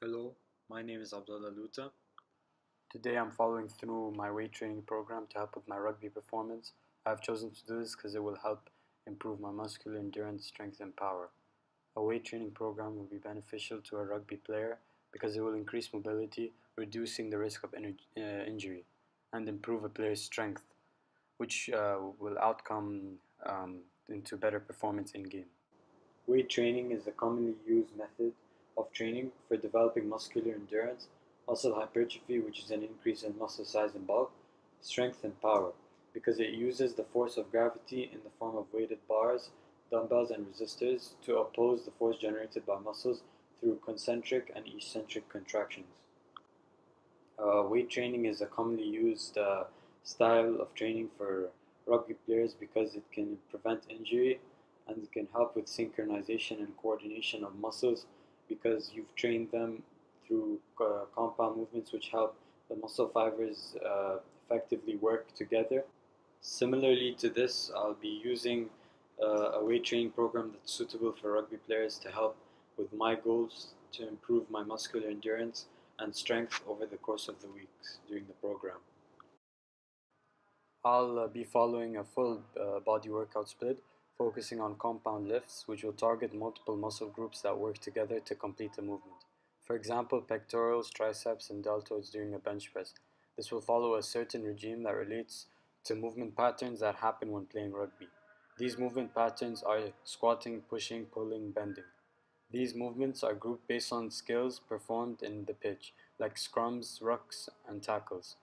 Hello, my name is Abdullah Luta. Today I'm following through my weight training program to help with my rugby performance. I've chosen to do this because it will help improve my muscular endurance, strength, and power. A weight training program will be beneficial to a rugby player because it will increase mobility, reducing the risk of injury, and improve a player's strength, which will outcome into better performance in game. Weight training is a commonly used method of training for developing muscular endurance, muscle hypertrophy, which is an increase in muscle size and bulk, strength and power, because it uses the force of gravity in the form of weighted bars, dumbbells, and resistors to oppose the force generated by muscles through concentric and eccentric contractions. Weight training is a commonly used style of training for rugby players because it can prevent injury and it can help with synchronization and coordination of muscles because you've trained them through compound movements which help the muscle fibers effectively work together. Similarly to this, I'll be using a weight training program that's suitable for rugby players to help with my goals to improve my muscular endurance and strength over the course of the weeks during the program. I'll be following a full body workout split, focusing on compound lifts, which will target multiple muscle groups that work together to complete the movement. For example, pectorals, triceps, and deltoids during a bench press. This will follow a certain regime that relates to movement patterns that happen when playing rugby. These movement patterns are squatting, pushing, pulling, bending. These movements are grouped based on skills performed in the pitch, like scrums, rucks, and tackles.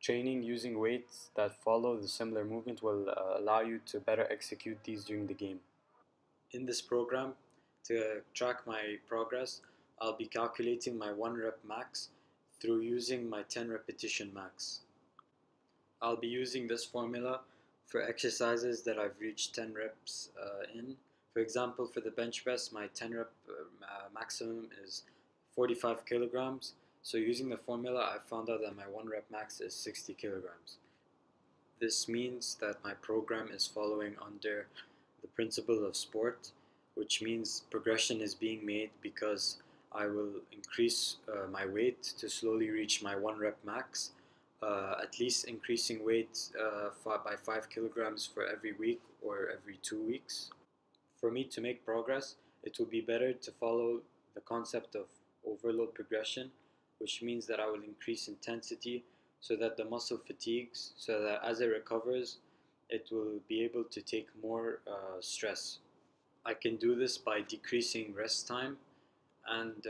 Training using weights that follow the similar movement will allow you to better execute these during the game. In this program, to track my progress, I'll be calculating my 1 rep max through using my 10 repetition max. I'll be using this formula for exercises that I've reached 10 reps in. For example, for the bench press, my 10 rep maximum is 45 kilograms. So using the formula, I found out that my 1 rep max is 60 kilograms. This means that my program is following under the principle of sport, which means progression is being made because I will increase my weight to slowly reach my 1 rep max, at least increasing weight by 5 kilograms for every week or every 2 weeks. For me to make progress, it will be better to follow the concept of overload progression, which means that I will increase intensity so that the muscle fatigues, so that as it recovers, it will be able to take more stress. I can do this by decreasing rest time and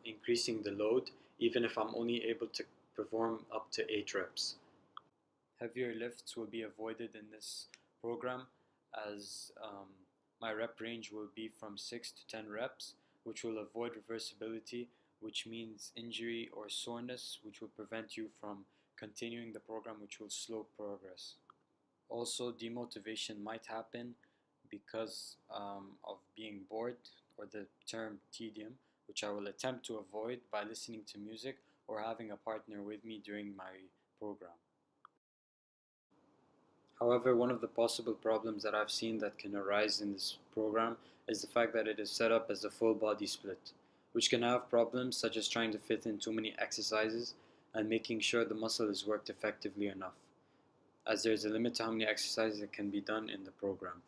increasing the load, even if I'm only able to perform up to 8 reps. Heavier lifts will be avoided in this program as my rep range will be from 6 to 10 reps, which will avoid reversibility, which means injury or soreness, which will prevent you from continuing the program, which will slow progress. Also, demotivation might happen because of being bored, or the term tedium, which I will attempt to avoid by listening to music or having a partner with me during my program. However, one of the possible problems that I've seen that can arise in this program is the fact that it is set up as a full body split, which can have problems such as trying to fit in too many exercises and making sure the muscle is worked effectively enough, as there is a limit to how many exercises that can be done in the program.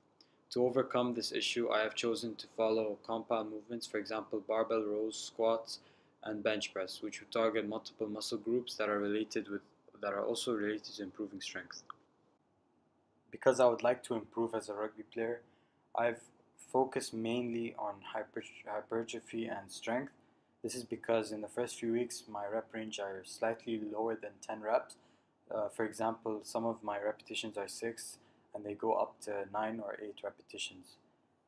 To overcome this issue, I have chosen to follow compound movements, for example, barbell rows, squats, and bench press, which will target multiple muscle groups that are also related to improving strength. Because I would like to improve as a rugby player, I've focused mainly on hypertrophy and strength. This is because in the first few weeks my rep range are slightly lower than 10 reps. For example, some of my repetitions are 6 and they go up to 9 or 8 repetitions.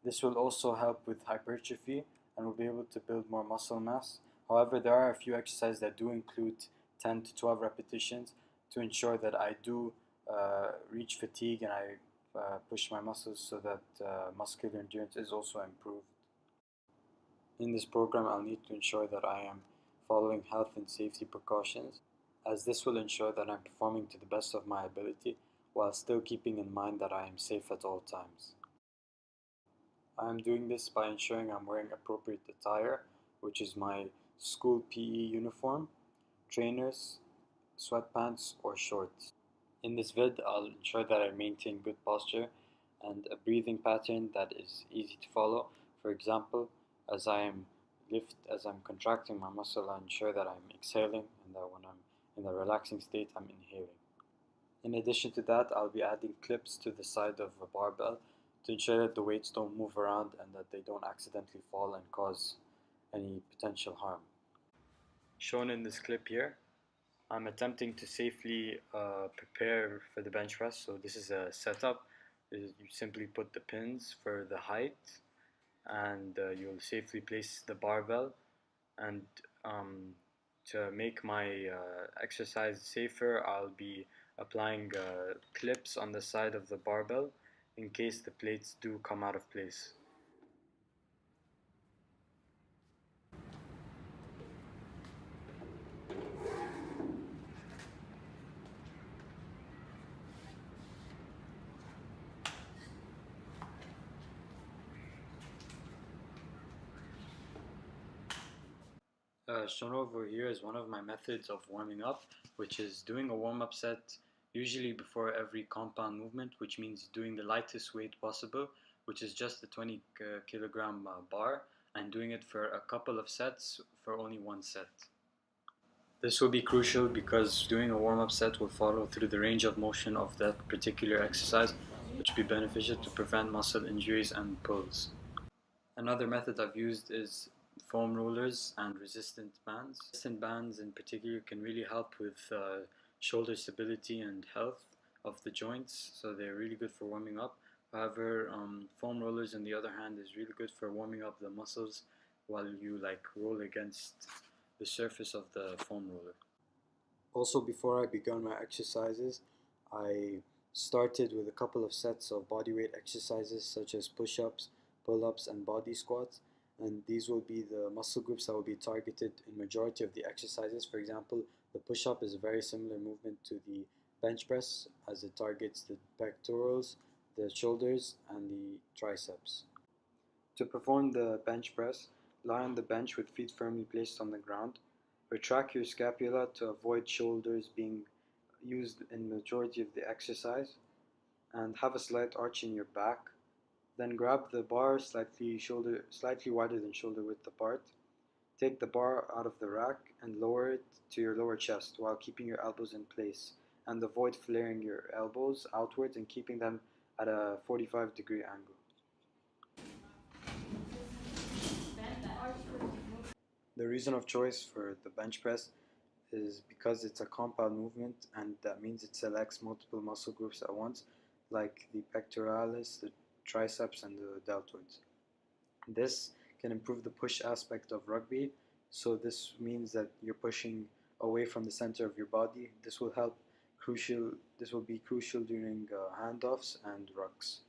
This will also help with hypertrophy and will be able to build more muscle mass. However, there are a few exercises that do include 10 to 12 repetitions to ensure that I do reach fatigue and I push my muscles so that muscular endurance is also improved. In this program, I'll need to ensure that I am following health and safety precautions, as this will ensure that I'm performing to the best of my ability while still keeping in mind that I am safe at all times. I am doing this by ensuring I'm wearing appropriate attire, which is my school PE uniform, trainers, sweatpants, or shorts. In this vid, I'll ensure that I maintain good posture and a breathing pattern that is easy to follow. For example, as I'm contracting my muscle, I ensure that I'm exhaling and that when I'm in a relaxing state, I'm inhaling. In addition to that, I'll be adding clips to the side of a barbell to ensure that the weights don't move around and that they don't accidentally fall and cause any potential harm. Shown in this clip here, I'm attempting to safely prepare for the bench press. So this is a setup. You simply put the pins for the height and you'll safely place the barbell. And to make my exercise safer, I'll be applying clips on the side of the barbell in case the plates do come out of place. Shown over here is one of my methods of warming up, which is doing a warm-up set usually before every compound movement, which means doing the lightest weight possible, which is just a 20 kilogram bar, and doing it for a couple of sets for only one set. This will be crucial because doing a warm-up set will follow through the range of motion of that particular exercise, which will be beneficial to prevent muscle injuries and pulls. Another method I've used is foam rollers and resistant bands. Resistant bands in particular can really help with shoulder stability and health of the joints, so they're really good for warming up. However, foam rollers on the other hand is really good for warming up the muscles while you roll against the surface of the foam roller. Also, before I began my exercises, I started with a couple of sets of bodyweight exercises such as push-ups, pull-ups, and body squats, and these will be the muscle groups that will be targeted in majority of the exercises. For example, the push-up is a very similar movement to the bench press as it targets the pectorals, the shoulders, and the triceps. To perform the bench press, lie on the bench with feet firmly placed on the ground. Retract your scapula to avoid shoulders being used in the majority of the exercise, and have a slight arch in your back. Then grab the bar slightly wider than shoulder width apart. Take the bar out of the rack and lower it to your lower chest while keeping your elbows in place, and avoid flaring your elbows outwards and keeping them at a 45-degree angle. The reason of choice for the bench press is because it's a compound movement, and that means it selects multiple muscle groups at once, like the pectoralis, the triceps, and the deltoids. This can improve the push aspect of rugby, so this means that you're pushing away from the center of your body. This will be crucial during handoffs and rucks.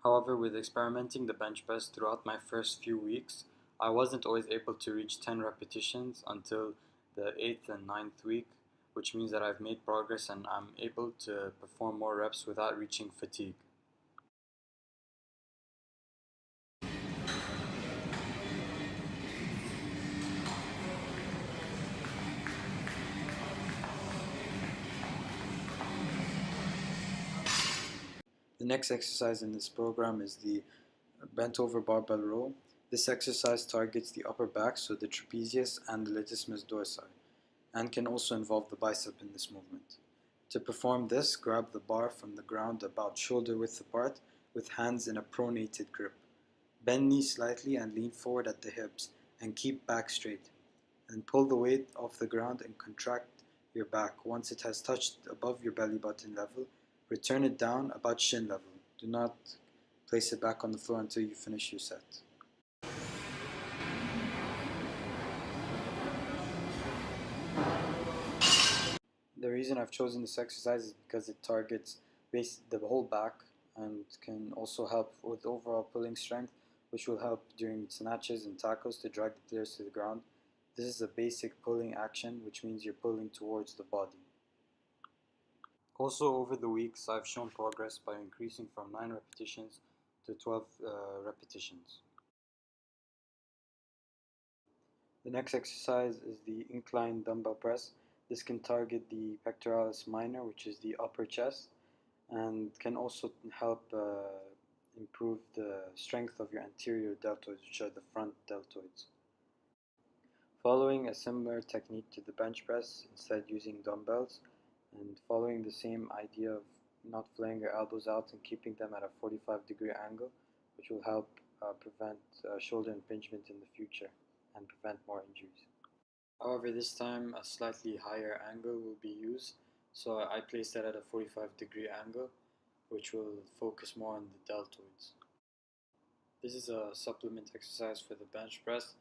However, with experimenting the bench press throughout my first few weeks, I wasn't always able to reach 10 repetitions until the 8th and 9th week, which means that I've made progress and I'm able to perform more reps without reaching fatigue. The next exercise in this program is the bent over barbell row. This exercise targets the upper back, so the trapezius and the latissimus dorsi, and can also involve the bicep in this movement. To perform this, grab the bar from the ground about shoulder width apart with hands in a pronated grip. Bend knees slightly and lean forward at the hips and keep back straight. And pull the weight off the ground and contract your back. Once it has touched above your belly button level, return it down about shin level. Do not place it back on the floor until you finish your set. The reason I've chosen this exercise is because it targets the whole back and can also help with overall pulling strength, which will help during snatches and tackles to drag the players to the ground. This is a basic pulling action, which means you're pulling towards the body. Also, over the weeks, I've shown progress by increasing from 9 repetitions to 12 repetitions. The next exercise is the incline dumbbell press. This can target the pectoralis minor, which is the upper chest, and can also help improve the strength of your anterior deltoids, which are the front deltoids. Following a similar technique to the bench press, instead using dumbbells, and following the same idea of not flaying your elbows out and keeping them at a 45-degree angle, which will help prevent shoulder impingement in the future and prevent more injuries. However, this time a slightly higher angle will be used, so I placed that at a 45-degree angle, which will focus more on the deltoids. This is a supplement exercise for the bench press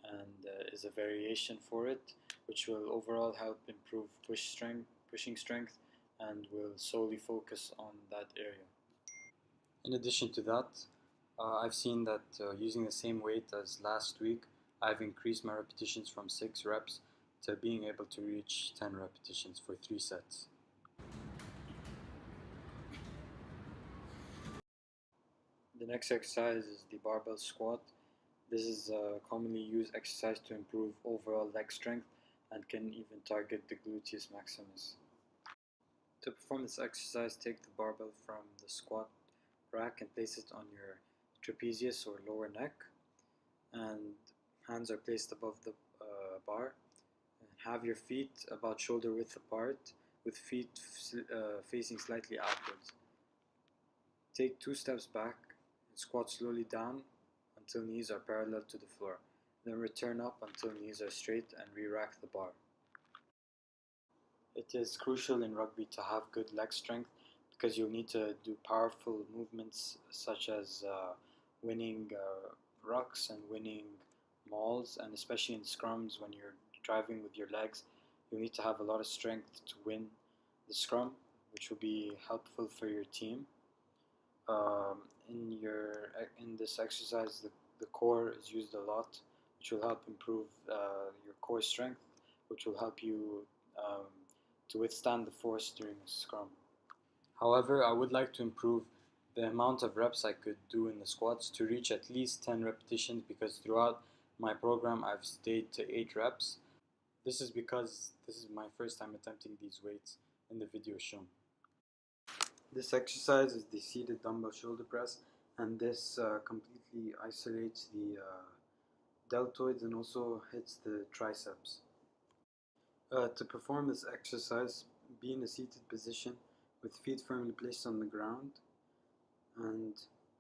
and is a variation for it, which will overall help improve pushing strength, and will solely focus on that area. In addition to that, I've seen that using the same weight as last week, I've increased my repetitions from 6 reps to being able to reach 10 repetitions for 3 sets. The next exercise is the barbell squat. This is a commonly used exercise to improve overall leg strength and can even target the gluteus maximus. To perform this exercise, take the barbell from the squat rack and place it on your trapezius or lower neck, and hands are placed above the bar. Have your feet about shoulder width apart, with feet facing slightly outwards. Take 2 steps back and squat slowly down until knees are parallel to the floor. Then return up until knees are straight and re-rack the bar. It is crucial in rugby to have good leg strength because you'll need to do powerful movements such as winning rucks and winning mauls, and especially in scrums when you're driving with your legs, you'll need to have a lot of strength to win the scrum, which will be helpful for your team. In this exercise, the core is used a lot, which will help improve your core strength, which will help you to withstand the force during a scrum. However, I would like to improve the amount of reps I could do in the squats to reach at least 10 repetitions, because throughout my program I've stayed to 8 reps. This is because this is my first time attempting these weights in the video shown. This exercise is the seated dumbbell shoulder press, and this completely isolates the deltoids and also hits the triceps. To perform this exercise, be in a seated position with feet firmly placed on the ground, and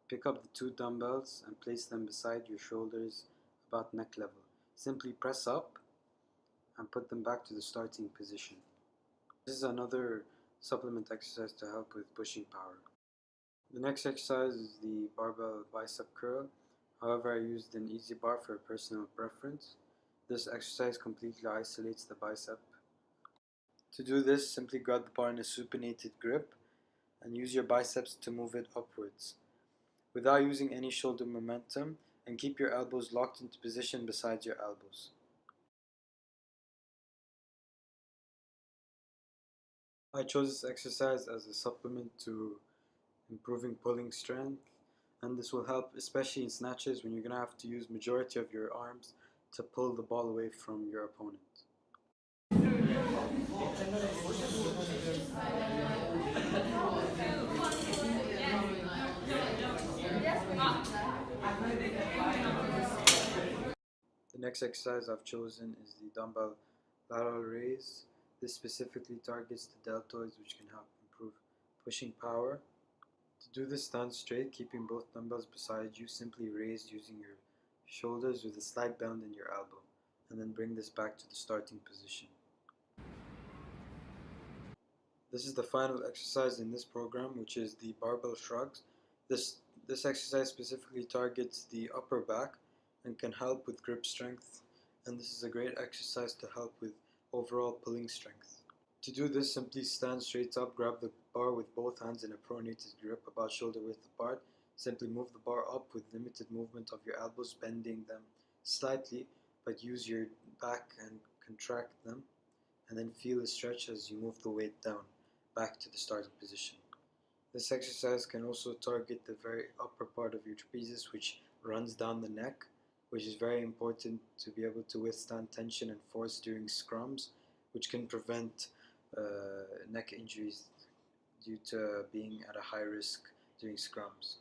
pick up the 2 dumbbells and place them beside your shoulders about neck level. Simply press up and put them back to the starting position. This is another supplement exercise to help with pushing power. The next exercise is the barbell bicep curl. However, I used an easy bar for personal preference. This exercise completely isolates the bicep. To do this, simply grab the bar in a supinated grip and use your biceps to move it upwards without using any shoulder momentum, and keep your elbows locked into position beside your elbows. I chose this exercise as a supplement to improving pulling strength, and this will help especially in snatches when you're going to have to use majority of your arms to pull the ball away from your opponent. The next exercise I've chosen is the dumbbell lateral raise. This specifically targets the deltoids, which can help improve pushing power. To do this, stand straight, keeping both dumbbells beside you. Simply raise using your shoulders with a slight bend in your elbow, and then bring this back to the starting position. This is the final exercise in this program, which is the barbell shrugs. This exercise specifically targets the upper back and can help with grip strength, and this is a great exercise to help with overall pulling strength. To do this, simply stand straight up, grab the bar with both hands in a pronated grip about shoulder width apart. Simply move the bar up with limited movement of your elbows, bending them slightly, but use your back and contract them, and then feel a stretch as you move the weight down back to the starting position. This exercise can also target the very upper part of your trapezius, which runs down the neck, which is very important to be able to withstand tension and force during scrums, which can prevent neck injuries due to being at a high risk during scrums.